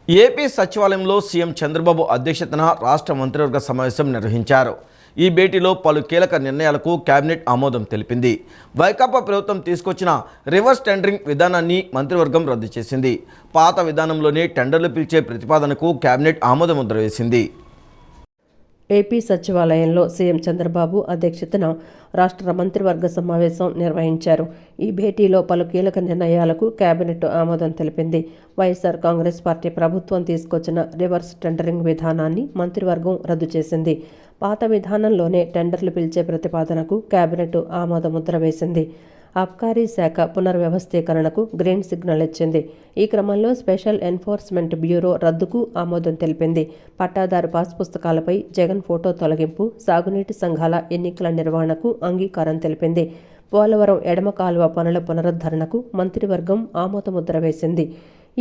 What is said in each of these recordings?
AP సచివాలయంలో CM Chandrababu అధ్యక్షతన రాష్ట్ర మంత్రివర్గ సమావేశం నిర్వహించారు. ఈ భేటీలో పలు కీలక నిర్ణయాలకు కేబినెట్ ఆమోదం తెలిపింది. వైకాపా ప్రభుత్వం తీసుకొచ్చిన రివర్స్ టెండరింగ్ విధానాన్ని మంత్రివర్గం రద్దు చేసింది. పాత విధానంలోనే టెండర్లు పిలిచే ప్రతిపాదనకు కేబినెట్ ఆమోదముద్ర వేసింది. ఏపీ సచివాలయంలో సీఎం చంద్రబాబు అధ్యక్షతన రాష్ట్ర మంత్రివర్గ సమావేశం నిర్వహించారు. ఈ భేటీలో పలు కీలక నిర్ణయాలకు కేబినెట్ ఆమోదం తెలిపింది. వైఎస్ఆర్ కాంగ్రెస్ పార్టీ ప్రభుత్వం తీసుకొచ్చిన రివర్స్ టెండరింగ్ విధానాన్ని మంత్రివర్గం రద్దు చేసింది. పాత విధానంలోనే టెండర్లు పిలిచే ప్రతిపాదనకు కేబినెట్ ఆమోదముద్ర వేసింది. అబ్కారీ శాఖ పునర్వ్యవస్థీకరణకు గ్రీన్ సిగ్నల్ ఇచ్చింది. ఈ క్రమంలో స్పెషల్ ఎన్ఫోర్స్మెంట్ బ్యూరో రద్దుకు ఆమోదం తెలిపింది. పట్టాదారు పాస్ పుస్తకాలపై జగన్ ఫోటో తొలగింపు, సాగునీటి సంఘాల ఎన్నికల నిర్వహణకు అంగీకారం తెలిపింది. పోలవరం ఎడమ కాలువ పనుల పునరుద్ధరణకు మంత్రివర్గం ఆమోదముద్ర వేసింది.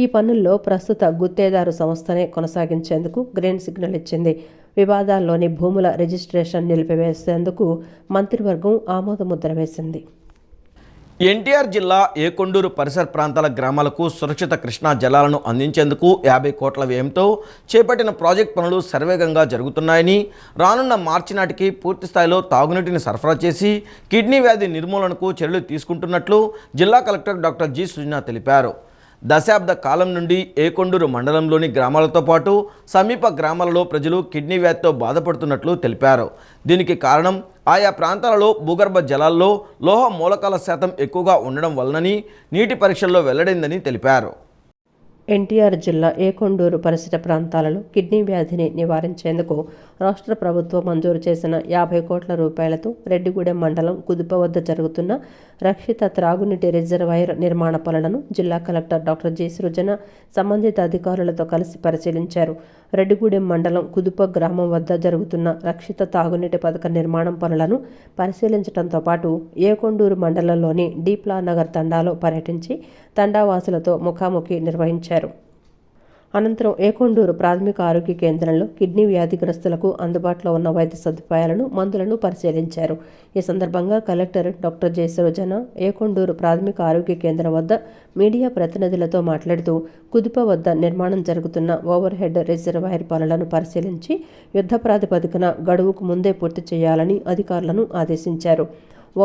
ఈ పనుల్లో ప్రస్తుత గుత్తేదారు సంస్థనే కొనసాగించేందుకు గ్రీన్ సిగ్నల్ ఇచ్చింది. వివాదాల్లోని భూముల రిజిస్ట్రేషన్ నిలిపివేసేందుకు మంత్రివర్గం ఆమోదముద్ర వేసింది. ఎన్టీఆర్ జిల్లా ఏకొండూరు పరిసర ప్రాంతాల గ్రామాలకు సురక్షిత కృష్ణా జలాలను అందించేందుకు 50 కోట్ల వ్యయంతో చేపట్టిన ప్రాజెక్ట్ పనులు శరవేగంగా జరుగుతున్నాయని, రానున్న మార్చి నాటికి పూర్తిస్థాయిలో తాగునీటిని సరఫరా చేసి కిడ్నీ వ్యాధి నిర్మూలనకు చర్యలు తీసుకుంటున్నట్లు జిల్లా కలెక్టర్ డాక్టర్ జి సుజనా తెలిపారు. దశాబ్ద కాలం నుండి ఏకొండూరు మండలంలోని గ్రామాలతో పాటు సమీప గ్రామాలలో ప్రజలు కిడ్నీ వ్యాధితో బాధపడుతున్నట్లు తెలిపారు. దీనికి కారణం ఆయా ప్రాంతాలలో భూగర్భ జలాల్లో లోహ మూలకాల శాతం ఎక్కువగా ఉండడం వలనని నీటి పరీక్షల్లో వెల్లడైందని తెలిపారు. ఎన్టీఆర్ జిల్లా ఏకొండూరు పరిసర ప్రాంతాలలో కిడ్నీ వ్యాధిని నివారించేందుకు రాష్ట్ర ప్రభుత్వం మంజూరు చేసిన 50 కోట్ల రూపాయలతో రెడ్డిగూడెం మండలం కుదుప వద్ద జరుగుతున్న రక్షిత త్రాగునీటి రిజర్వాయర్ నిర్మాణ పనులను జిల్లా కలెక్టర్ డాక్టర్ జి సృజన సంబంధిత అధికారులతో కలిసి పరిశీలించారు. రెడ్డిగూడెం మండలం కుదుప గ్రామం వద్ద జరుగుతున్న రక్షిత తాగునీటి పథక నిర్మాణం పనులను పరిశీలించడంతో పాటు ఏకొండూరు మండలంలోని డీప్లా నగర్ తండాలో పర్యటించి తండావాసులతో ముఖాముఖి నిర్వహించారు. అనంతరం ఏకొండూరు ప్రాథమిక ఆరోగ్య కేంద్రంలో కిడ్నీ వ్యాధిగ్రస్తులకు అందుబాటులో ఉన్న వైద్య సదుపాయాలను, మందులను పరిశీలించారు. ఈ సందర్భంగా కలెక్టర్ డాక్టర్ జె సృజన ఏకొండూరు ప్రాథమిక ఆరోగ్య కేంద్రం వద్ద మీడియా ప్రతినిధులతో మాట్లాడుతూ కుదుప వద్ద నిర్మాణం జరుగుతున్న ఓవర్ హెడ్ రిజర్వాయర్ పనులను పరిశీలించి యుద్ధ ప్రాతిపదికన గడువుకు ముందే పూర్తి చేయాలని అధికారులను ఆదేశించారు.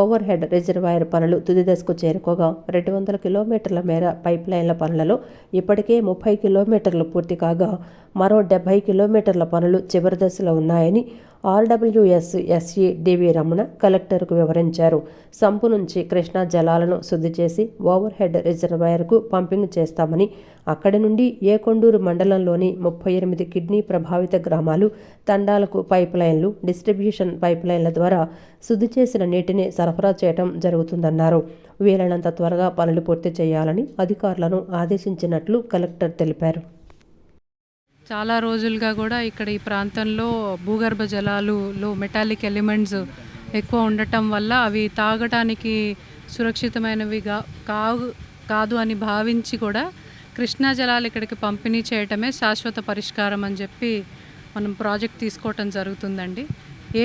ఓవర్ హెడ్ రిజర్వాయర్ పనులు తుది దశకు చేరుకోగా 200 కిలోమీటర్ల మేర పైప్ లైన్ల పనులలో ఇప్పటికే 30 కిలోమీటర్లు పూర్తి కాగా మరో 70 కిలోమీటర్ల పనులు చివరి దశలో ఉన్నాయని ఆర్డబ్ల్యూఎస్ ఎస్ఈ డివి రమణ కలెక్టర్కు వివరించారు. సంపు నుంచి కృష్ణా జలాలను శుద్ధి చేసి ఓవర్ హెడ్ రిజర్వాయర్కు పంపింగ్ చేస్తామని, అక్కడి నుండి ఏకొండూరు మండలంలోని 38 కిడ్నీ ప్రభావిత గ్రామాలు, తండాలకు పైప్ లైన్లు, డిస్ట్రిబ్యూషన్ పైప్ లైన్ల ద్వారా శుద్ధి చేసిన నీటిని సరఫరా చేయడం జరుగుతుందన్నారు. వీలైనంత త్వరగా పనులు పూర్తి చేయాలని అధికారులను ఆదేశించినట్లు కలెక్టర్ తెలిపారు. చాలా రోజులుగా కూడా ఇక్కడ ఈ ప్రాంతంలో భూగర్భ జలాలులో మెటాలిక్ ఎలిమెంట్స్ ఎక్కువ ఉండటం వల్ల అవి తాగటానికి సురక్షితమైనవి కాదు అని భావించి కూడా కృష్ణా జలాలు ఇక్కడికి పంపిణీ చేయటమే శాశ్వత పరిష్కారం అని చెప్పి మనం ప్రాజెక్ట్ తీసుకోవటం జరుగుతుందండి.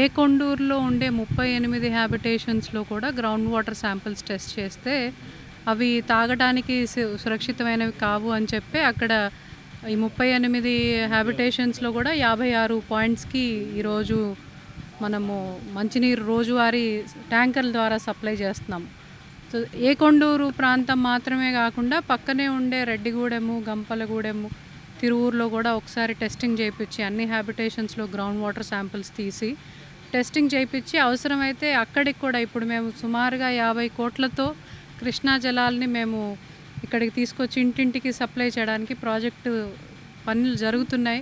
ఏకొండూరులో ఉండే 38 హ్యాబిటేషన్స్లో కూడా గ్రౌండ్ వాటర్ శాంపిల్స్ టెస్ట్ చేస్తే అవి తాగడానికి సురక్షితమైనవి కావు అని చెప్పి అక్కడ ఈ 38 హ్యాబిటేషన్స్లో కూడా 56 పాయింట్స్కి ఈరోజు మనము మంచినీరు రోజువారీ ట్యాంకర్ల ద్వారా సప్లై చేస్తున్నాము. సో ఏకొండూరు ప్రాంతం మాత్రమే కాకుండా పక్కనే ఉండే రెడ్డిగూడెము, గంపలగూడెము, తిరువూరులో కూడా ఒకసారి టెస్టింగ్ చేయించి అన్ని హ్యాబిటేషన్స్లో గ్రౌండ్ వాటర్ శాంపిల్స్ తీసి టెస్టింగ్ చేయించి అవసరమైతే అక్కడికి కూడా ఇప్పుడు మేము సుమారుగా 50 కోట్లతో కృష్ణా జలాల్ని మేము ఇక్కడికి తీసుకొచ్చి ఇంటింటికి సప్లై చేయడానికి ప్రాజెక్టు పనులు జరుగుతున్నాయి.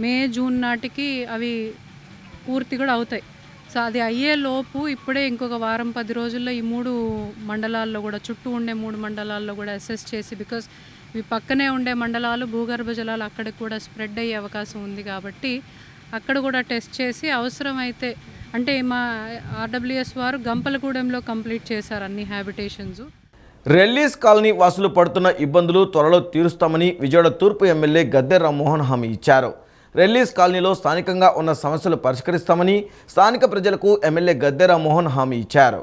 మే, జూన్ నాటికి అవి పూర్తి కూడా అవుతాయి. సో అది అయ్యే లోపు ఇప్పుడే ఇంకొక వారం 10 రోజుల్లో ఈ 3 మండలాల్లో కూడా చుట్టూ ఉండే 3 మండలాల్లో కూడా అసెస్ చేసి, బికాస్ ఇవి పక్కనే ఉండే మండలాలు భూగర్భ జలాలు అక్కడికి కూడా స్ప్రెడ్ అయ్యే అవకాశం ఉంది కాబట్టి అక్కడ కూడా టెస్ట్ చేసి అవసరమైతే అంటే మా ఆర్డబ్ల్యూఎస్ వారు గంపలగూడెంలో కంప్లీట్ చేశారు అన్ని హ్యాబిటేషన్స్. రెల్లీస్ కాలనీ వాసులు పడుతున్న ఇబ్బందులు త్వరలో తీరుస్తామని విజయవాడ తూర్పు ఎమ్మెల్యే గద్దె రామ్మోహన్ హామీ ఇచ్చారు. రెల్లీస్ కాలనీలో స్థానికంగా ఉన్న సమస్యలు పరిష్కరిస్తామని స్థానిక ప్రజలకు ఎమ్మెల్యే గద్దె రామ్మోహన్ హామీ ఇచ్చారు.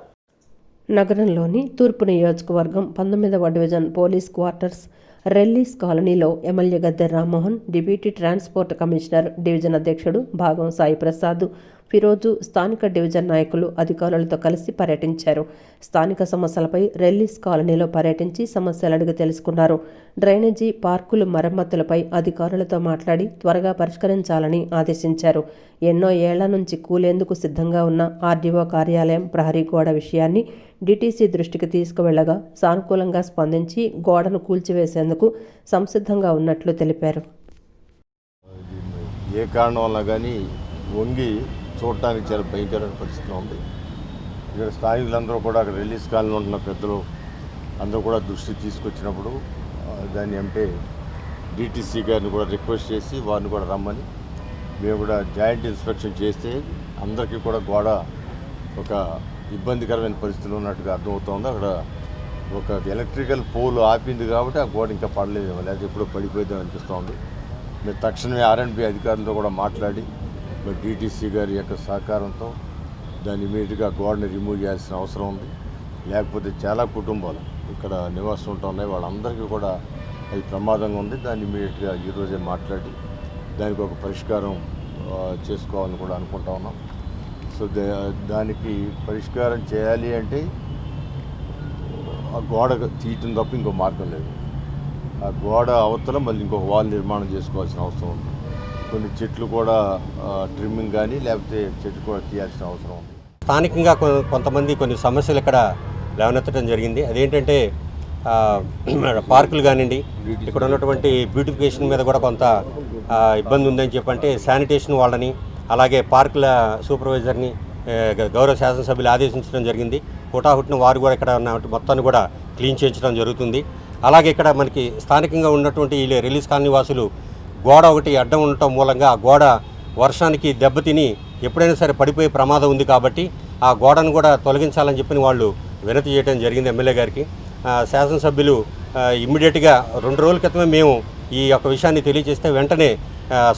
నగరంలోని తూర్పు నియోజకవర్గం 19వ డివిజన్ పోలీస్ క్వార్టర్స్, రెల్లీస్ కాలనీలో MLA Gadde Rammohan, deputy transport commissioner division అధ్యక్షుడు భాగం సాయి ప్రసాద్, ఫిరోజు, స్థానిక డివిజన్ నాయకులు అధికారులతో కలిసి పర్యటించారు. స్థానిక సమస్యలపై రెల్లీస్ కాలనీలో పర్యటించి సమస్యలు అడిగి తెలుసుకున్నారు. డ్రైనేజీ, పార్కులు మరమ్మతులపై అధికారులతో మాట్లాడి త్వరగా పరిష్కరించాలని ఆదేశించారు. ఎన్నో ఏళ్ల నుంచి కూలేందుకు సిద్ధంగా ఉన్న ఆర్డీఓ కార్యాలయం ప్రహరీ గోడ విషయాన్ని డీటీసీ దృష్టికి తీసుకువెళ్లగా సానుకూలంగా స్పందించి గోడను కూల్చివేసేందుకు సంసిద్ధంగా ఉన్నట్లు తెలిపారు. ఏ కారణం వల్ల కానీ వంగి చూడటానికి చాలా భయంకరమైన పరిస్థితి ఉంది. ఇక్కడ స్థానికులందరూ కూడా అక్కడ రిలీజ్ కాలంలో ఉంటున్న పెద్దలు అందరూ కూడా దృష్టి తీసుకొచ్చినప్పుడు దాన్ని అంటే డీటీసీ గారిని కూడా రిక్వెస్ట్ చేసి వారిని కూడా రమ్మని మేము కూడా జాయింట్ ఇన్స్పెక్షన్ చేస్తే అందరికీ కూడా గోడ ఒక ఇబ్బందికరమైన పరిస్థితులు ఉన్నట్టుగా అర్థమవుతుంది. అక్కడ ఒక ఎలక్ట్రికల్ పోల్ ఆపింది కాబట్టి ఆ గోడ ఇంకా పడలేదు, లేదా ఎప్పుడో పడిపోయిందని అనిపిస్తోంది. మేము తక్షణమే ఆర్ఎండ్బి అధికారులతో కూడా మాట్లాడి డీటీసీ గారి యొక్క సహకారంతో దాన్ని ఇమీడియట్గా గోడని రిమూవ్ చేయాల్సిన అవసరం ఉంది. లేకపోతే చాలా కుటుంబాలు ఇక్కడ నివాసం ఉంటున్నాయి, వాళ్ళందరికీ కూడా అది ప్రమాదంగా ఉంది. దాన్ని ఇమీడియట్గా ఈరోజే మాట్లాడి దానికి ఒక పరిష్కారం చేసుకోవాలని కూడా అనుకుంటా ఉన్నాం. సో దానికి పరిష్కారం చేయాలి అంటే ఆ గోడ తీయటం తప్ప ఇంకో మార్గం లేదు. ఆ గోడ అవతల మళ్ళీ ఇంకొక వాల్ నిర్మాణం చేసుకోవాల్సిన అవసరం ఉంది. కొన్ని చెట్లు కూడా ట్రిమ్మింగ్ కానీ లేకపోతే చెట్లు కూడా తీయాల్సిన అవసరం ఉంది. స్థానికంగా కొంతమంది కొన్ని సమస్యలు ఇక్కడ లేవనెత్తడం జరిగింది. అదేంటంటే పార్కులు కానివ్వండి, ఇక్కడ ఉన్నటువంటి బ్యూటిఫికేషన్ మీద కూడా కొంత ఇబ్బంది ఉందని చెప్పంటే శానిటేషన్ వాళ్ళని, అలాగే పార్కుల సూపర్వైజర్ని గౌరవ శాసనసభ్యులు ఆదేశించడం జరిగింది. హుటాహుటిన వారు కూడా ఇక్కడ ఉన్న మొత్తాన్ని కూడా క్లీన్ చేయించడం జరుగుతుంది. అలాగే ఇక్కడ మనకి స్థానికంగా ఉన్నటువంటి ఈ రిలీజ్ కాలనీ వాసులు గోడ ఒకటి అడ్డం ఉండటం మూలంగా ఆ గోడ వర్షానికి దెబ్బతిని ఎప్పుడైనా సరే పడిపోయే ప్రమాదం ఉంది కాబట్టి ఆ గోడను కూడా తొలగించాలని చెప్పి వాళ్ళు వినతి చేయడం జరిగింది ఎమ్మెల్యే గారికి. శాసనసభ్యులు ఇమ్మీడియట్గా 2 రోజుల క్రితమే మేము ఈ యొక్క విషయాన్ని తెలియజేస్తే వెంటనే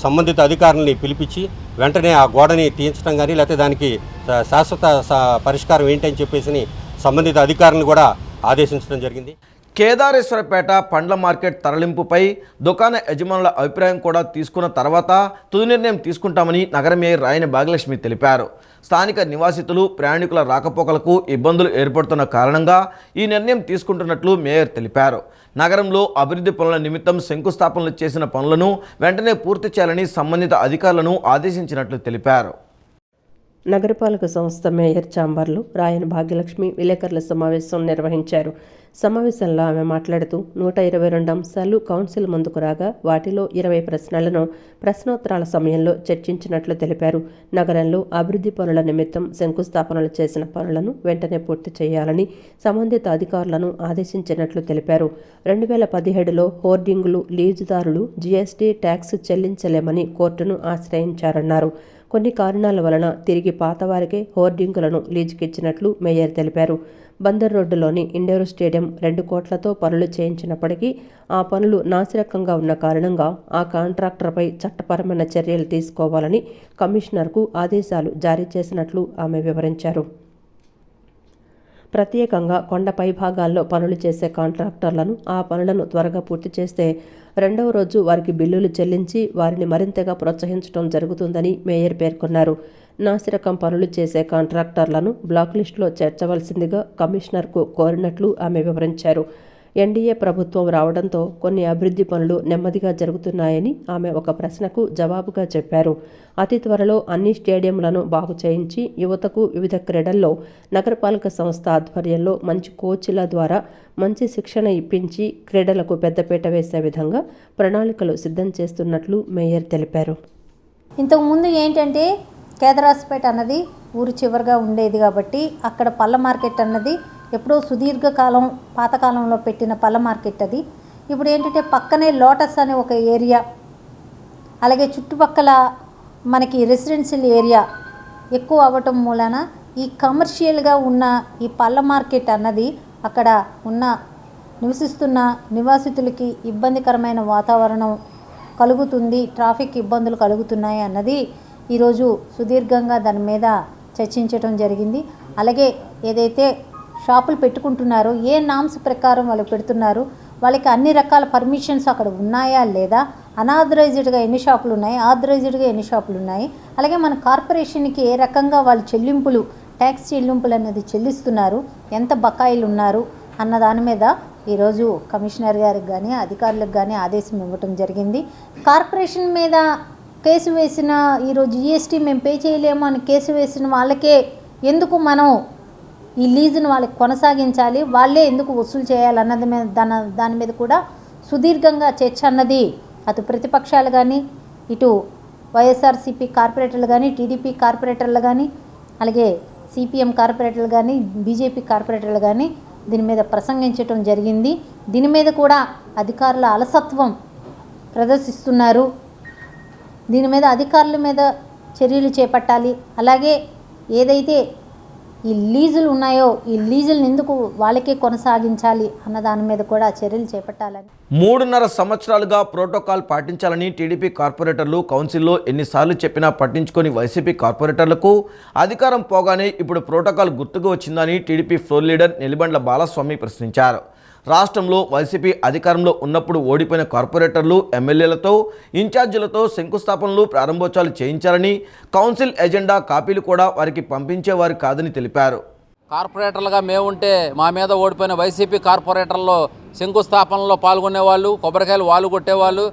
సంబంధిత అధికారులని పిలిపించి వెంటనే ఆ గోడని తీయించడం కానీ లేకపోతే దానికి శాశ్వత పరిష్కారం ఏంటని చెప్పేసి సంబంధిత అధికారులను కూడా ఆదేశించడం జరిగింది. కేదారేశ్వరపేట పండ్ల మార్కెట్ తరలింపుపై దుకాణ యజమానుల అభిప్రాయం కూడా తీసుకున్న తర్వాత తుది నిర్ణయం తీసుకుంటామని నగర మేయర్ రాయని భాగ్యలక్ష్మి తెలిపారు. స్థానిక నివాసితులు, ప్రయాణికుల రాకపోకలకు ఇబ్బందులు ఏర్పడుతున్న కారణంగా ఈ నిర్ణయం తీసుకుంటున్నట్లు మేయర్ తెలిపారు. నగరంలో అభివృద్ధి పనుల నిమిత్తం శంకుస్థాపనలు చేసిన పనులను వెంటనే పూర్తి చేయాలని సంబంధిత అధికారులను ఆదేశించినట్లు తెలిపారు. నగరపాలక సంస్థ మేయర్ ఛాంబర్లో రాయని భాగ్యలక్ష్మి విలేకరుల సమావేశం నిర్వహించారు. సమావేశంలో ఆమె మాట్లాడుతూ 122 అంశాలు కౌన్సిల్ ముందుకు రాగా వాటిలో 20 ప్రశ్నలను ప్రశ్నోత్తరాల సమయంలో చర్చించినట్లు తెలిపారు. నగరంలో అభివృద్ధి పనుల నిమిత్తం శంకుస్థాపనలు చేసిన పనులను వెంటనే పూర్తి చేయాలని సంబంధిత అధికారులను ఆదేశించినట్లు తెలిపారు. 2017లో హోర్డింగులు లీజుదారులు జీఎస్టీ ట్యాక్స్ చెల్లించలేమని కోర్టును ఆశ్రయించారన్నారు. కొన్ని కారణాల వలన తిరిగి పాతవారికే హోర్డింగులను లీజుకిచ్చినట్లు మేయర్ తెలిపారు. బందర్ రోడ్డులోని ఇండోర్ స్టేడియం 2 కోట్లతో పనులు చేయించినప్పటికీ ఆ పనులు నాసిరకంగా ఉన్న కారణంగా ఆ కాంట్రాక్టర్పై చట్టపరమైన చర్యలు తీసుకోవాలని కమిషనర్కు ఆదేశాలు జారీ చేసినట్లు ఆమె వివరించారు. ప్రత్యేకంగా కొండపై భాగాల్లో పనులు చేసే కాంట్రాక్టర్లను ఆ పనులను త్వరగా పూర్తి చేస్తే 2వ రోజు వారికి బిల్లులు చెల్లించి వారిని మరింతగా ప్రోత్సహించడం జరుగుతుందని మేయర్ పేర్కొన్నారు. నాసిరకం పనులు చేసే కాంట్రాక్టర్లను బ్లాక్ లిస్టులో చేర్చవలసిందిగా కమిషనర్కు కోరినట్లు ఆమె వివరించారు. ఎన్డీఏ ప్రభుత్వం రావడంతో కొన్ని అభివృద్ధి పనులు నెమ్మదిగా జరుగుతున్నాయని ఆమె ఒక ప్రశ్నకు జవాబుగా చెప్పారు. అతి త్వరలో అన్ని స్టేడియంలను బాగు చేయించి యువతకు వివిధ క్రీడల్లో నగరపాలక సంస్థ ఆధ్వర్యంలో మంచి కోచ్ల ద్వారా మంచి శిక్షణ ఇప్పించి క్రీడలకు పెద్దపీట వేసే విధంగా ప్రణాళికలు సిద్ధం చేస్తున్నట్లు మేయర్ తెలిపారు. ఇంతకుముందు ఏంటంటే కేదారేశ్వరపేట అన్నది ఊరు చివరిగా ఉండేది కాబట్టి అక్కడ పళ్ళ మార్కెట్ అన్నది ఎప్పుడో సుదీర్ఘకాలం పాతకాలంలో పెట్టిన పళ్ళ మార్కెట్ అది. ఇప్పుడు ఏంటంటే పక్కనే లోటస్ అనే ఒక ఏరియా, అలాగే చుట్టుపక్కల మనకి రెసిడెన్షియల్ ఏరియా ఎక్కువ అవ్వటం మూలాన ఈ కమర్షియల్గా ఉన్న ఈ పళ్ళ మార్కెట్ అన్నది అక్కడ ఉన్న నివసిస్తున్న నివాసితులకి ఇబ్బందికరమైన వాతావరణం కలుగుతుంది, ట్రాఫిక్ ఇబ్బందులు కలుగుతున్నాయి అన్నది ఈరోజు సుదీర్ఘంగా దాని మీద చర్చించడం జరిగింది. అలాగే ఏదైతే షాపులు పెట్టుకుంటున్నారో ఏ నామ్స్ ప్రకారం వాళ్ళు పెడుతున్నారు, వాళ్ళకి అన్ని రకాల పర్మిషన్స్ అక్కడ ఉన్నాయా లేదా, అనాథరైజ్డ్గా ఎన్ని షాపులు ఉన్నాయి, ఆథరైజ్డ్గా ఎన్ని షాపులు ఉన్నాయి, అలాగే మన కార్పొరేషన్కి ఏ రకంగా వాళ్ళు చెల్లింపులు, ట్యాక్స్ చెల్లింపులు అనేది చెల్లిస్తున్నారు, ఎంత బకాయిలు ఉన్నారు అన్న దాని మీద ఈరోజు కమిషనర్ గారికి కానీ అధికారులకు కానీ ఆదేశం ఇవ్వటం జరిగింది. కార్పొరేషన్ మీద కేసు వేసిన, ఈరోజు జిఎస్టీ మేము పే చేయలేము అని కేసు వేసిన వాళ్ళకే ఎందుకు మనం ఈ లీజును వాళ్ళకి కొనసాగించాలి, వాళ్ళే ఎందుకు వసూలు చేయాలన్నది మీద దాని మీద కూడా సుదీర్ఘంగా చర్చ అన్నది అటు ప్రతిపక్షాలు కానీ, ఇటు వైఎస్ఆర్సీపీ కార్పొరేటర్లు కానీ, టీడీపీ కార్పొరేటర్లు కానీ, అలాగే సిపిఎం కార్పొరేటర్లు కానీ, బీజేపీ కార్పొరేటర్లు కానీ దీని మీద ప్రసంగించడం జరిగింది. దీని మీద కూడా అధికారుల అలసత్వం ప్రదర్శిస్తున్నారు. దీని మీద అధికారుల మీద చర్యలు చేపట్టాలి. అలాగే ఏదైతే ఈ లీజులు ఉన్నాయో ఈ లీజులను ఎందుకు వాళ్ళకే కొనసాగించాలి అన్న దాని మీద కూడా చర్యలు చేపట్టాలని. 3.5 సంవత్సరాలుగా ప్రోటోకాల్ పాటించాలని టీడీపీ కార్పొరేటర్లు కౌన్సిల్లో ఎన్నిసార్లు చెప్పినా పట్టించుకొని వైసీపీ కార్పొరేటర్లకు అధికారం పోగానే ఇప్పుడు ప్రోటోకాల్ గుర్తుకు వచ్చిందని TDP floor leader Nellibandla Balaswamy ప్రశ్నించారు. రాష్ట్రంలో వైసీపీ అధికారంలో ఉన్నప్పుడు ఓడిపోయిన కార్పొరేటర్లు ఎమ్మెల్యేలతో ఇన్ఛార్జీలతో శంకుస్థాపనలు ప్రారంభోత్సవాలు చేయించారని, కౌన్సిల్ ఎజెండా కాపీలు కూడా వారికి పంపించేవారు కాదని తెలిపారు. కార్పొరేటర్లుగా మేముంటే మా మీద ఓడిపోయిన వైసీపీ కార్పొరేటర్లు శంకుస్థాపనలో పాల్గొనేవాళ్ళు, కొబ్బరికాయలు వాళ్ళు కొట్టేవాళ్ళు,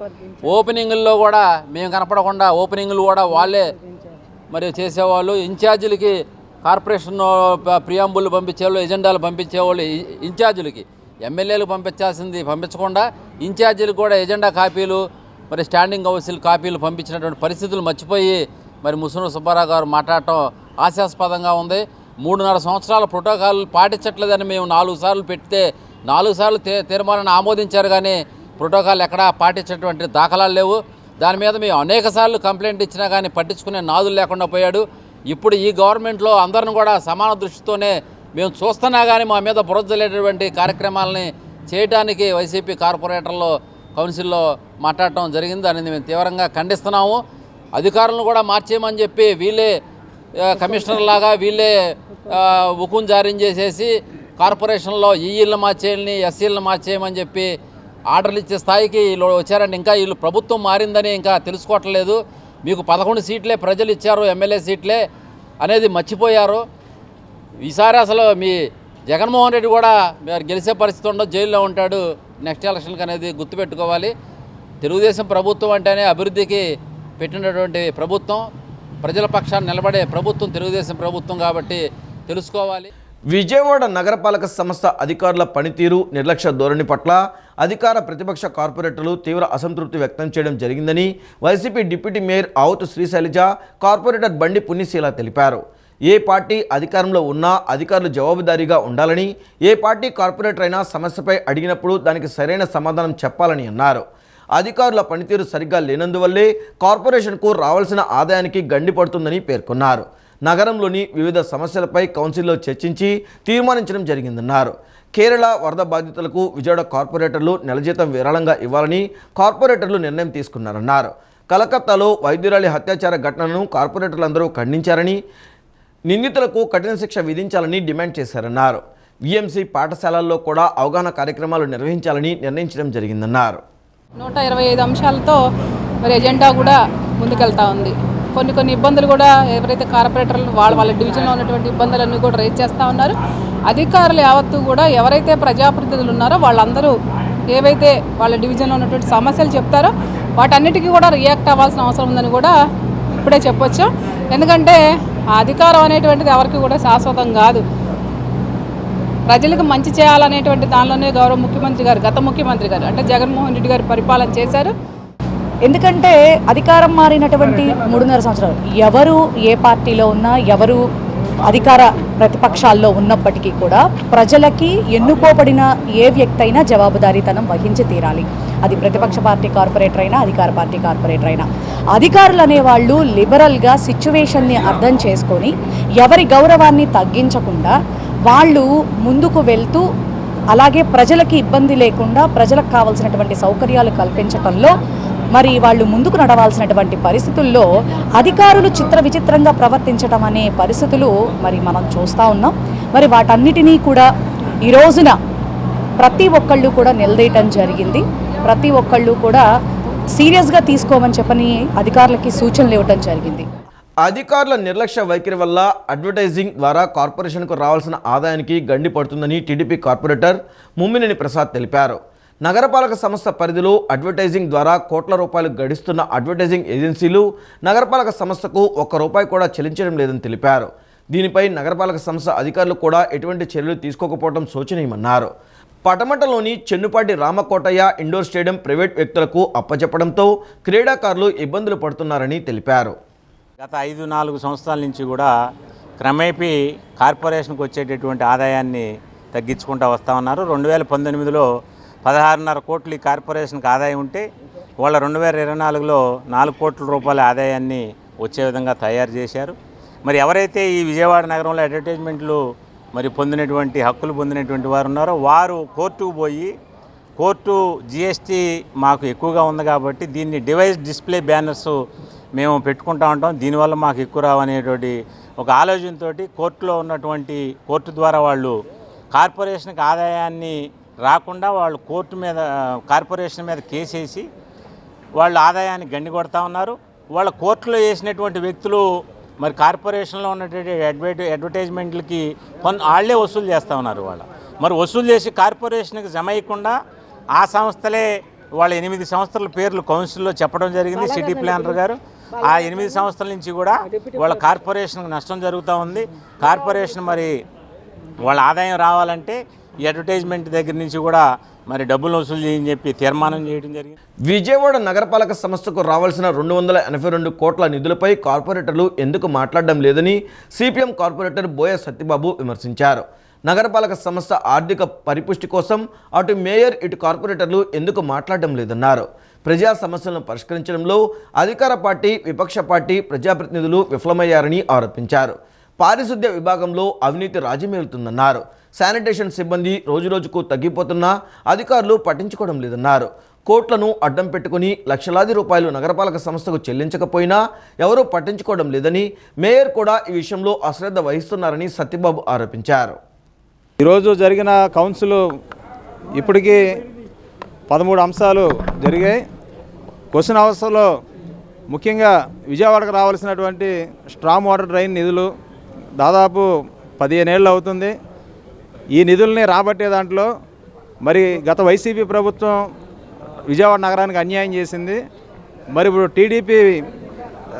ఓపెనింగుల్లో కూడా మేము కనపడకుండా ఓపెనింగులు కూడా వాళ్ళే మరి చేసేవాళ్ళు. ఇన్ఛార్జీలకి కార్పొరేషన్ ప్రియాంబుల్ పంపించేవాళ్ళు, ఎజెండాలు పంపించేవాళ్ళు ఇన్ఛార్జీలకి. ఎమ్మెల్యేలు పంపించాల్సింది పంపించకుండా ఇన్ఛార్జీలు కూడా ఎజెండా కాపీలు, మరి స్టాండింగ్ కౌన్సిల్ కాపీలు పంపించినటువంటి పరిస్థితులు మర్చిపోయి మరి ముసునూరు సుబ్బారావు గారు మాట్లాడటం హాస్యాస్పదంగా ఉంది. 3.5 సంవత్సరాల ప్రోటోకాల్ పాటించట్లేదని మేము 4 సార్లు పెడితే 4 సార్లు తీర్మానాన్ని ఆమోదించారు, కానీ ప్రోటోకాల్ ఎక్కడా పాటించేటువంటి దాఖలాలు లేవు. దాని మీద మేము అనేక సార్లు కంప్లైంట్ ఇచ్చినా కానీ పట్టించుకునే నాదులు లేకుండా పోయాడు. ఇప్పుడు ఈ గవర్నమెంట్లో అందరిని కూడా సమాన దృష్టితోనే మేము చూస్తున్నా కానీ మా మీద బురదలేటువంటి కార్యక్రమాలని చేయడానికి వైసీపీ కార్పొరేటర్లు కౌన్సిల్లో మాట్లాడటం జరిగింది. దానిని మేము తీవ్రంగా ఖండిస్తున్నాము. అధికారులను కూడా మార్చేయమని చెప్పి వీళ్ళే కమిషనర్ లాగా వీళ్ళే హుకుం జారీ చేసేసి కార్పొరేషన్లో ఈఈలను మార్చేయాలని, ఎస్సీలను మార్చేయమని చెప్పి ఆర్డర్లు ఇచ్చే స్థాయికి వీళ్ళు వచ్చారంటే ఇంకా వీళ్ళు ప్రభుత్వం మారిందని ఇంకా తెలుసుకోవట్లేదు. మీకు 11 సీట్లే ప్రజలు ఇచ్చారు, ఎమ్మెల్యే సీట్లే అనేది మర్చిపోయారు. ఈసారి అసలు మీ జగన్మోహన్ రెడ్డి కూడా మీరు గెలిచే పరిస్థితి ఉండదు, జైల్లో ఉంటాడు నెక్స్ట్ ఎలక్షన్కి అనేది గుర్తుపెట్టుకోవాలి. తెలుగుదేశం ప్రభుత్వం అంటేనే అభివృద్ధికి పెట్టినటువంటి ప్రభుత్వం, ప్రజల పక్షాన్ని నిలబడే ప్రభుత్వం తెలుగుదేశం ప్రభుత్వం కాబట్టి తెలుసుకోవాలి. విజయవాడ నగరపాలక సంస్థ అధికారుల పనితీరు, నిర్లక్ష్య ధోరణి పట్ల అధికార ప్రతిపక్ష కార్పొరేటర్లు తీవ్ర అసంతృప్తి వ్యక్తం చేయడం జరిగిందని YCP deputy mayor Avutu Srisailaja, corporator Bandi Punyasheela తెలిపారు. ఏ పార్టీ అధికారంలో ఉన్నా అధికారులు జవాబుదారీగా ఉండాలని, ఏ పార్టీ కార్పొరేటర్ అయినా సమస్యపై అడిగినప్పుడు దానికి సరైన సమాధానం చెప్పాలని అన్నారు. అధికారుల పనితీరు సరిగ్గా లేనందువల్లే కార్పొరేషన్కు రావాల్సిన ఆదాయానికి గండి పడుతుందని పేర్కొన్నారు. నగరంలోని వివిధ సమస్యలపై కౌన్సిల్లో చర్చించి తీర్మానించడం జరిగిందన్నారు. కేరళ వరద బాధితులకు విజయవాడ కార్పొరేటర్లు నెల జీతం విరాళంగా ఇవ్వాలని కార్పొరేటర్లు నిర్ణయం తీసుకున్నారన్నారు. కలకత్తాలో వైద్యురాలి హత్యాచార ఘటనను కార్పొరేటర్లందరూ ఖండించారని, నిందితులకు కఠిన శిక్ష విధించాలని డిమాండ్ చేశారన్నారు. విఎంసీ పాఠశాలల్లో కూడా అవగాహన కార్యక్రమాలు నిర్వహించాలని నిర్ణయించడం జరిగిందన్నారు. 125 అంశాలతో మరి ఎజెండా కూడా ముందుకెళ్తా ఉంది. కొన్ని ఇబ్బందులు కూడా ఎవరైతే కార్పొరేటర్లు వాళ్ళ డివిజన్లో ఉన్నటువంటి ఇబ్బందులన్నీ కూడా రైజ్ చేస్తూ ఉన్నారు. అధికారులు యావత్తు కూడా ఎవరైతే ప్రజాప్రతినిధులు ఉన్నారో వాళ్ళందరూ ఏవైతే వాళ్ళ డివిజన్లో ఉన్నటువంటి సమస్యలు చెప్తారో వాటన్నిటికీ కూడా రియాక్ట్ అవ్వాల్సిన అవసరం ఉందని కూడా ఇప్పుడే చెప్పొచ్చు. ఎందుకంటే ఆ అధికారం అనేటువంటిది ఎవరికి కూడా శాశ్వతం కాదు. ప్రజలకు మంచి చేయాలనేటువంటి దానిలోనే గౌరవ ముఖ్యమంత్రి గారు, గత ముఖ్యమంత్రి గారు అంటే జగన్మోహన్ రెడ్డి గారు పరిపాలన చేశారు. ఎందుకంటే అధికారం మారినటువంటి 3.5 సంవత్సరాలు ఎవరు ఏ పార్టీలో ఉన్నా, ఎవరు అధికార ప్రతిపక్షాల్లో ఉన్నప్పటికీ కూడా ప్రజలకి ఎన్నుకోబడిన ఏ వ్యక్తి అయినా జవాబుదారీతనం వహించి తీరాలి. అది ప్రతిపక్ష పార్టీ కార్పొరేటర్ అయినా, అధికార పార్టీ కార్పొరేటర్ అయినా. అధికారులు అనేవాళ్ళు లిబరల్గా సిచ్యువేషన్ని అర్థం చేసుకొని ఎవరి గౌరవాన్ని తగ్గించకుండా వాళ్ళు ముందుకు వెళ్తూ, అలాగే ప్రజలకి ఇబ్బంది లేకుండా ప్రజలకు కావాల్సినటువంటి సౌకర్యాలు కల్పించటంలో మరి వాళ్ళు ముందుకు నడవాల్సినటువంటి పరిస్థితుల్లో అధికారులు విచిత్రంగా ప్రవర్తించడం అనే పరిస్థితులు మరి మనం చూస్తూ ఉన్నాం. మరి వాటన్నిటినీ కూడా ఈ రోజున ప్రతి ఒక్కళ్ళు కూడా నిలదీయటం జరిగింది. ప్రతి ఒక్కళ్ళు కూడా సీరియస్గా తీసుకోమని చెప్పని అధికారులకి సూచనలు ఇవ్వటం జరిగింది. అధికారుల నిర్లక్ష్య వైఖరి వల్ల అడ్వర్టైజింగ్ ద్వారా కార్పొరేషన్కు రావాల్సిన ఆదాయానికి గండి పడుతుందని టీడీపీ కార్పొరేటర్ ముమ్మినేని ప్రసాద్ తెలిపారు. నగరపాలక సంస్థ పరిధిలో అడ్వర్టైజింగ్ ద్వారా కోట్ల రూపాయలు గడిస్తున్న అడ్వర్టైజింగ్ ఏజెన్సీలు నగరపాలక సంస్థకు ₹1 కూడా చెల్లించడం లేదని తెలిపారు. దీనిపై నగరపాలక సంస్థ అధికారులు కూడా ఎటువంటి చర్యలు తీసుకోకపోవడం శోచనీయమన్నారు. పటమటలోని Chennupati Ramakotaiah indoor stadium private వ్యక్తులకు అప్పచెప్పడంతో క్రీడాకారులు ఇబ్బందులు పడుతున్నారని తెలిపారు. గత 5-4 సంవత్సరాల నుంచి కూడా క్రమేపీ కార్పొరేషన్కి వచ్చేటటువంటి ఆదాయాన్ని తగ్గించుకుంటూ వస్తూ ఉన్నారు. 2019లో 16.5 కోట్లు ఈ కార్పొరేషన్కి ఆదాయం ఉంటే వాళ్ళ 2024లో 4 కోట్ల రూపాయల ఆదాయాన్ని వచ్చే విధంగా తయారు చేశారు. మరి ఎవరైతే ఈ విజయవాడ నగరంలో అడ్వర్టైజ్మెంట్లు మరి పొందినటువంటి హక్కులు పొందినటువంటి వారు ఉన్నారో వారు కోర్టుకు పోయి కోర్టు జిఎస్టీ మాకు ఎక్కువగా ఉంది కాబట్టి దీన్ని డివైస్ డిస్ప్లే బ్యానర్స్ మేము పెట్టుకుంటా ఉంటాం, దీనివల్ల మాకు ఎక్కువ రావనేటువంటి ఒక ఆలోచనతో కోర్టులో ఉన్నటువంటి కోర్టు ద్వారా వాళ్ళు కార్పొరేషన్కి ఆదాయాన్ని రాకుండా వాళ్ళు కార్పొరేషన్ మీద కేసేసి వాళ్ళు ఆదాయాన్ని గండి కొడతా ఉన్నారు. వాళ్ళ కోర్టులో వేసినటువంటి వ్యక్తులు మరి కార్పొరేషన్లో ఉన్నటువంటి అడ్వర్టైజ్మెంట్లకి వాళ్ళే వసూలు చేస్తూ ఉన్నారు. మరి వసూలు చేసి కార్పొరేషన్కి జమ అయ్యకుండా ఆ సంస్థలే వాళ్ళ 8 సంస్థల పేర్లు కౌన్సిల్లో చెప్పడం జరిగింది సిటీ ప్లానర్ గారు. ఆ 8 సంస్థల నుంచి కూడా వాళ్ళ కార్పొరేషన్కి నష్టం జరుగుతూ ఉంది. కార్పొరేషన్ మరి వాళ్ళ ఆదాయం రావాలంటే ఈ అడ్వర్టైజ్మెంట్ దగ్గర నుంచి కూడా మరి డబ్బులు వసూలు చేయని చెప్పి తీర్మానం చేయడం జరిగింది. విజయవాడ నగరపాలక సంస్థకు రావాల్సిన 282 కోట్ల నిధులపై కార్పొరేటర్లు ఎందుకు మాట్లాడడం లేదని సిపిఎం కార్పొరేటర్ బోయ సత్యబాబు విమర్శించారు. నగరపాలక సంస్థ ఆర్థిక పరిపుష్టి కోసం అటు మేయర్ ఇటు కార్పొరేటర్లు ఎందుకు మాట్లాడడం లేదన్నారు. ప్రజా సమస్యలను పరిష్కరించడంలో అధికార పార్టీ, విపక్ష పార్టీ, ప్రజాప్రతినిధులు విఫలమయ్యారని ఆరోపించారు. పారిశుద్ధ్య విభాగంలో అవినీతి రాజ్యమేలుతుందన్నారు. శానిటేషన్ సిబ్బంది రోజురోజుకు తగ్గిపోతున్నా అధికారులు పట్టించుకోవడం లేదన్నారు. కోట్లను అడ్డం పెట్టుకుని లక్షలాది రూపాయలు నగరపాలక సంస్థకు చెల్లించకపోయినా ఎవరూ పట్టించుకోవడం లేదని, మేయర్ కూడా ఈ విషయంలో అశ్రద్ధ వహిస్తున్నారని సత్యబాబు ఆరోపించారు. ఈరోజు జరిగిన కౌన్సిల్ ఇప్పటికీ 13 అంశాలు జరిగాయి. క్వశ్చన్ అవర్స్లో ముఖ్యంగా విజయవాడకు రావాల్సినటువంటి స్ట్రామ్ వాటర్ డ్రైన్ నిధులు దాదాపు 15 ఏళ్ళు అవుతుంది. ఈ నిధుల్ని రాబట్టే దాంట్లో మరి గత వైసీపీ ప్రభుత్వం విజయవాడ నగరానికి అన్యాయం చేసింది. మరి ఇప్పుడు టీడీపీ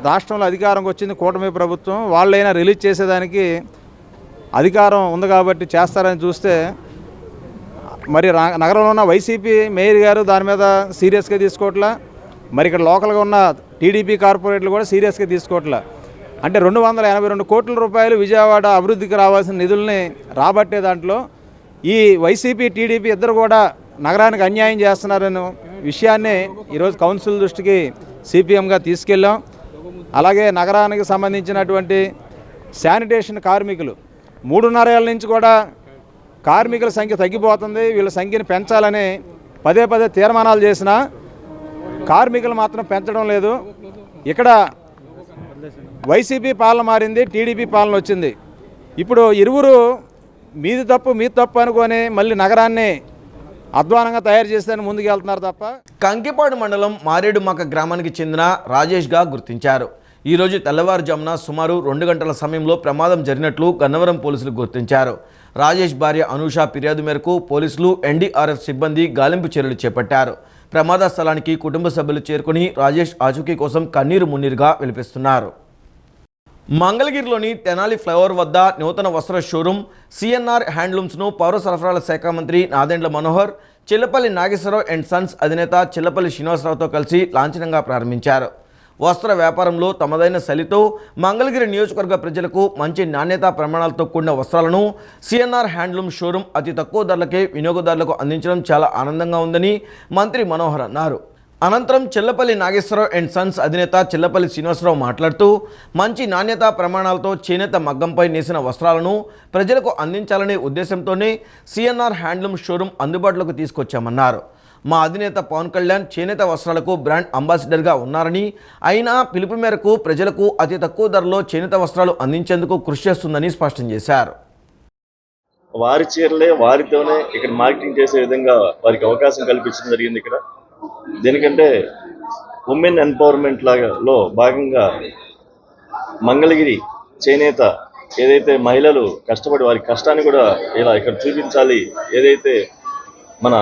రాష్ట్రంలో అధికారంకి వచ్చింది, కూటమి ప్రభుత్వం, వాళ్ళైనా రిలీజ్ చేసేదానికి అధికారం ఉంది కాబట్టి చేస్తారని చూస్తే మరి నగరంలో ఉన్న వైసీపీ మేయర్ గారు దాని మీద సీరియస్గా తీసుకోవట్లా. మరి ఇక్కడ లోకల్గా ఉన్న టీడీపీ కార్పొరేట్లు కూడా సీరియస్గా తీసుకోవట్లా. అంటే 282 కోట్ల రూపాయలు విజయవాడ అభివృద్ధికి రావాల్సిన నిధుల్ని రాబట్టే దాంట్లో ఈ వైసీపీ, టీడీపీ ఇద్దరు కూడా నగరానికి అన్యాయం చేస్తున్నారనే విషయాన్ని ఈరోజు కౌన్సిల్ దృష్టికి సిపిఎంగా తీసుకెళ్ళాం. అలాగే నగరానికి సంబంధించినటువంటి శానిటేషన్ కార్మికులు 3.5 ఏళ్ళ నుంచి కూడా కార్మికుల సంఖ్య తగ్గిపోతుంది, వీళ్ళ సంఖ్యను పెంచాలని పదే తీర్మానాలు చేసినా కార్మికులు మాత్రం పెంచడం లేదు. ఇక్కడ వైసీపీ పాలన మారింది, టీడీపీ పాలన వచ్చింది. ఇప్పుడు ఇరువురు మీది తప్పు అనుకొని మళ్ళీ నగరాన్ని అధ్వానంగా తయారు చేసేదని ముందుకు వెళ్తున్నారు తప్ప. కంకిపాడు మండలం మారేడుమక్క గ్రామానికి చెందిన రాజేష్గా గుర్తించారు. ఈరోజు తెల్లవారుజామున సుమారు 2 గంటల సమయంలో ప్రమాదం జరిగినట్లు గన్నవరం పోలీసులు గుర్తించారు. రాజేష్ భార్య అనూష ఫిర్యాదు మేరకు పోలీసులు, ఎన్డీఆర్ఎఫ్ సిబ్బంది గాలింపు చర్యలు చేపట్టారు. ప్రమాద స్థలానికి కుటుంబ సభ్యులు చేరుకుని రాజేష్ ఆచూకీ కోసం కన్నీరు మున్నీరుగా విలపిస్తున్నారు. మంగళగిరిలోని తెనాలి ఫ్లైఓవర్ వద్ద నూతన వస్త్ర షోరూమ్ సిఎన్ఆర్ హ్యాండ్లూమ్స్ను పౌర సరఫరాల శాఖ మంత్రి నాదెండ్ల మనోహర్, చిల్లపల్లి నాగేశ్వరరావు అండ్ సన్స్ అధినేత చిల్లపల్లి శ్రీనివాసరావుతో కలిసి లాంఛనంగా ప్రారంభించారు. వస్త్ర వ్యాపారంలో తమదైన శైలితో మంగళగిరి నియోజకవర్గ ప్రజలకు మంచి నాణ్యతా ప్రమాణాలతో కూడిన వస్త్రాలను సిఎన్ఆర్ హ్యాండ్లూమ్ షోరూమ్ అతి తక్కువ ధరలకే వినియోగదారులకు అందించడం చాలా ఆనందంగా ఉందని మంత్రి మనోహర్ అన్నారు. అనంతరం చిల్లపల్లి నాగేశ్వరరావు అండ్ సన్స్ అధినేత చిల్లపల్లి శ్రీనివాసరావు మాట్లాడుతూ మంచి నాణ్యతా ప్రమాణాలతో చేనేత మగ్గంపై నేసిన వస్త్రాలను ప్రజలకు అందించాలనే ఉద్దేశంతోనే సిఎన్ఆర్ హ్యాండ్లూమ్ షోరూమ్ అందుబాటులోకి తీసుకొచ్చామన్నారు. మా అధినేత పవన్ కళ్యాణ్ చేనేత వస్త్రాలకు బ్రాండ్ అంబాసిడర్గా ఉన్నారని, అయినా పిలుపు మేరకు ప్రజలకు అతి తక్కువ ధరలో చేనేత వస్త్రాలు అందించేందుకు కృషి చేస్తుందని స్పష్టం చేశారు. వారి చీరలే వారితోనే ఇక్కడ మార్కెటింగ్ చేసే విధంగా వారికి అవకాశం కల్పించడం జరిగింది. ఇక్కడ దేనికంటే ఉమెన్ ఎంపవర్మెంట్ లో భాగంగా మంగళగిరి చేనేత ఏదైతే మహిళలు కష్టపడి వారి కష్టాన్ని కూడా ఇలా ఇక్కడ చూపించాలి, ఏదైతే మన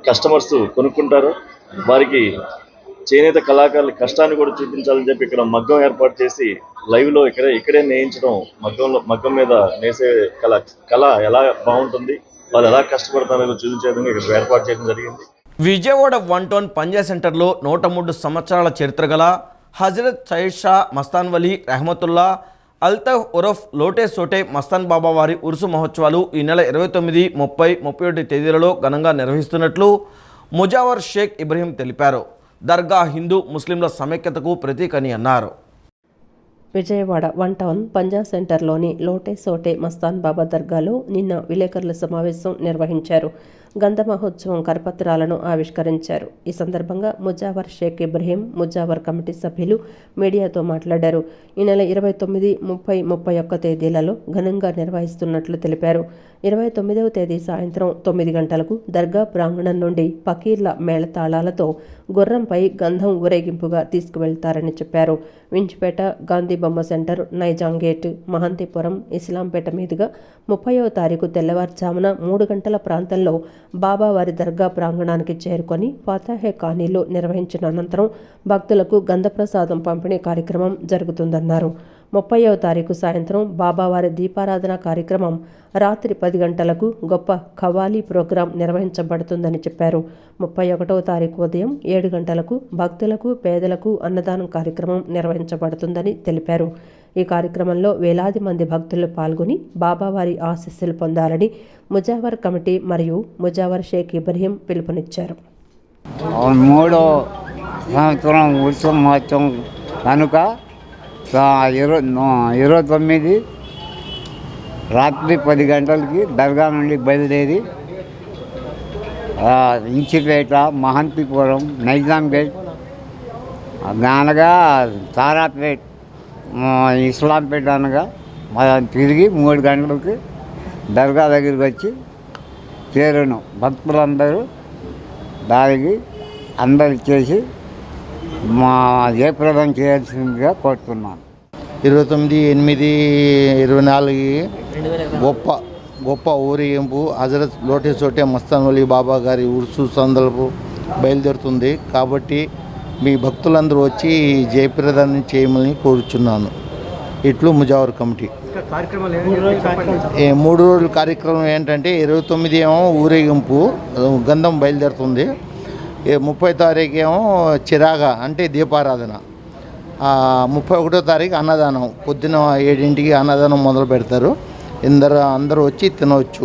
కస్టమర్స్ కొనుక్కుంటారో వారికి చేనేత కళాకారుల కష్టాన్ని కూడా చూపించాలని చెప్పి ఇక్కడ మగ్గం ఏర్పాటు చేసి లైవ్లో ఇక్కడే నేయించడం, మగ్గం మీద నేసే కళ ఎలా బాగుంటుంది, వాళ్ళు ఎలా కష్టపడతారో చూపించే విధంగా ఇక్కడ ఏర్పాటు చేయడం జరిగింది. విజయవాడ 1 టౌన్ పంజా సెంటర్లో 103 సంవత్సరాల చరిత్ర గల హజరత్ సయ్యద్ షా మస్తాన్ వలీ రెహమతుల్లా అల్తఫ్ ఉరఫ్ లోటే సోటే మస్తాన్ బాబా వారి ఉరుసు మహోత్సవాలు ఈ నెల 29, 30, 31 తేదీలలో ఘనంగా నిర్వహిస్తున్నట్లు ముజావర్ షేక్ ఇబ్రహీం తెలిపారు. దర్గా హిందూ ముస్లింల సమైక్యతకు ప్రతీక అని అన్నారు. విజయవాడ 1 టౌన్ పంజా సెంటర్లోని లోటే సోటే మస్తాన్ బాబా దర్గాలో నిన్న విలేకరుల సమావేశం నిర్వహించారు. గంధ మహోత్సవం కరపత్రాలను ఆవిష్కరించారు. ఈ సందర్భంగా ముజావర్ షేక్ ఇబ్రహీం ముజావర్ కమిటీ సభ్యులు మీడియాతో మాట్లాడారు. ఈ నెల 29, 30, 31 తేదీలలో ఘనంగా నిర్వహిస్తున్నట్లు తెలిపారు. 29వ తేదీ సాయంత్రం 9 గంటలకు దర్గా ప్రాంగణం నుండి పకీర్ల మేళతాళాలతో గుర్రంపై గంధం ఊరేగింపుగా తీసుకువెళ్తారని చెప్పారు. వించిపేట, గాంధీ బొమ్మ సెంటర్, నైజాం గేట్, మహంతిపురం, ఇస్లాంపేట మీదుగా 30వ తారీఖు తెల్లవారుజామున 3 గంటల ప్రాంతంలో బాబావారి దర్గా ప్రాంగణానికి చేరుకొని ఫాతాహే ఖానీలో నిర్వహించిన అనంతరం భక్తులకు గంధప్రసాదం పంపిణీ కార్యక్రమం జరుగుతుందన్నారు. 30వ తారీఖు సాయంత్రం బాబావారి దీపారాధన కార్యక్రమం, రాత్రి 10 గంటలకు గొప్ప ఖవాలీ ప్రోగ్రాం నిర్వహించబడుతుందని చెప్పారు. 31వ తారీఖు ఉదయం 7 గంటలకు భక్తులకు, పేదలకు అన్నదానం కార్యక్రమం నిర్వహించబడుతుందని తెలిపారు. ఈ కార్యక్రమంలో వేలాది మంది భక్తులు పాల్గొని బాబావారి ఆశీస్సులు పొందాలని ముజావర్ కమిటీ మరియు ముజావర్ షేక్ ఇబ్రహీం పిలుపునిచ్చారు. 3వ సంవత్సరం ఉత్సవం మహోత్సవం కనుక 29 రాత్రి 10 గంటలకి దర్గా నుండి బయలుదేరి ఇంచిపేట, మహంతిపురం, నైజాం గేట్ అనగా తారాపేట్, ఇస్లాంపేట అనగా తిరిగి 3 గంటలకి దర్గా దగ్గరికి వచ్చి చేరును. భక్తులందరూ దానికి అందరు చేసి మా జయప్రదం చేయాల్సిందిగా కోరుతున్నాను. 29/8/24 గొప్ప ఊరేగింపు హజరత్ లోటే సోటే మస్తాన్ వలీ బాబా గారి ఉర్సు సందర్భం బయలుదేరుతుంది. కాబట్టి మీ భక్తులందరూ వచ్చి జయప్రదాన్ని చేయమని కోరుచున్నాను. ఇట్లు ముజావర్ కమిటీ. 3 రోజుల కార్యక్రమం ఏంటంటే 29 ఏమో ఊరేగింపు గంధం బయలుదేరుతుంది, 30వ తారీఖు ఏమో చిరాగా అంటే దీపారాధన, 31వ తారీఖు అన్నదానం. పొద్దున 7 గంటలకి అన్నదానం మొదలు పెడతారు. అందరూ వచ్చి తినవచ్చు.